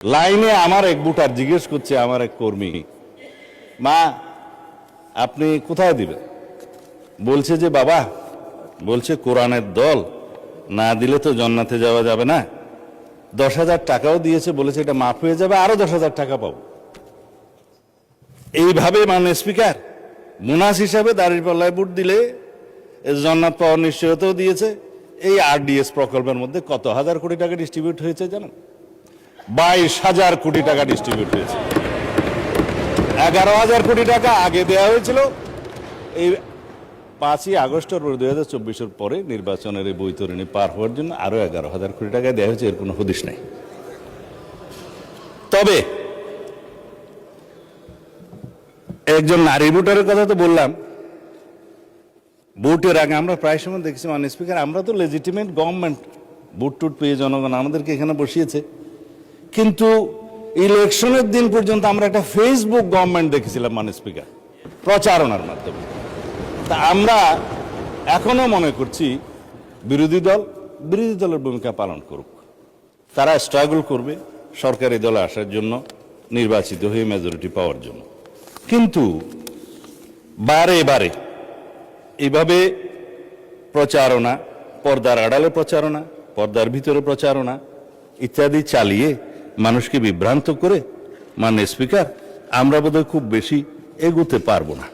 লাইনে আমার এক ভোটার জিজ্ঞেস করছে, আমার এক কর্মী, মা আপনি কোথায় দিবেন? বলছে যে বাবা, বলছে কোরআনের দল না দিলে তো জান্নাতে যাওয়া যাবে না। 10,000 টাকাও দিয়েছে, বলেছে এটা মাফ হয়ে যাবে, আরো 10,000 টাকা পাবো। এইভাবে মাননীয় স্পিকার মুনাস হিসাবে দাঁড়িপাল্লায় ভোট দিলে জান্নাত পাওয়ার নিশ্চয়তাও দিয়েছে। এই RDS প্রকল্পের মধ্যে কত হাজার কোটি টাকা ডিস্ট্রিবিউট হয়েছে জানেন? 22,000 কোটি টাকা ডিস্ট্রিবিউট হয়েছে। 11,000 কোটি টাকা আগে দেওয়া হয়েছিল। এই 5ই আগস্ট 2024-এর পরে নির্বাচনের এই বৈতরণী পার হওয়ার জন্য আরো 11,000 কোটি টাকা দেওয়া হয়েছে, এর কোনো হদিশ নাই। তবে একজন নারী ভোটারের কথা তো বললাম, ভোটের আগে আমরা প্রায় সময় দেখছি মাননীয় স্পিকার, আমরা তো লেজিটিমেট গভর্নমেন্ট, ভোট টুট পেয়ে জনগণ আমাদেরকে এখানে বসিয়েছে, কিন্তু ইলেকশনের দিন পর্যন্ত আমরা একটা ফেসবুক গভর্নমেন্ট দেখেছিলাম মাননীয় স্পিকার, প্রচারণার মাধ্যমে। তা আমরা এখনো মনে করছি বিরোধী দলের ভূমিকা পালন করুক, তারা স্ট্রাগল করবে সরকারি দলে আসার জন্য, নির্বাচিত হয়ে মেজরিটি পাওয়ার জন্য। কিন্তু বারে বারে এইভাবে প্রচারণা, পর্দার আড়ালে প্রচারণা, পর্দার ভিতরে প্রচারণা ইত্যাদি চালিয়ে মানুষকে বিভ্রান্ত করে মাননীয় স্পিকার আমরা বোধহয় খুব বেশি এগোতে পারবো না।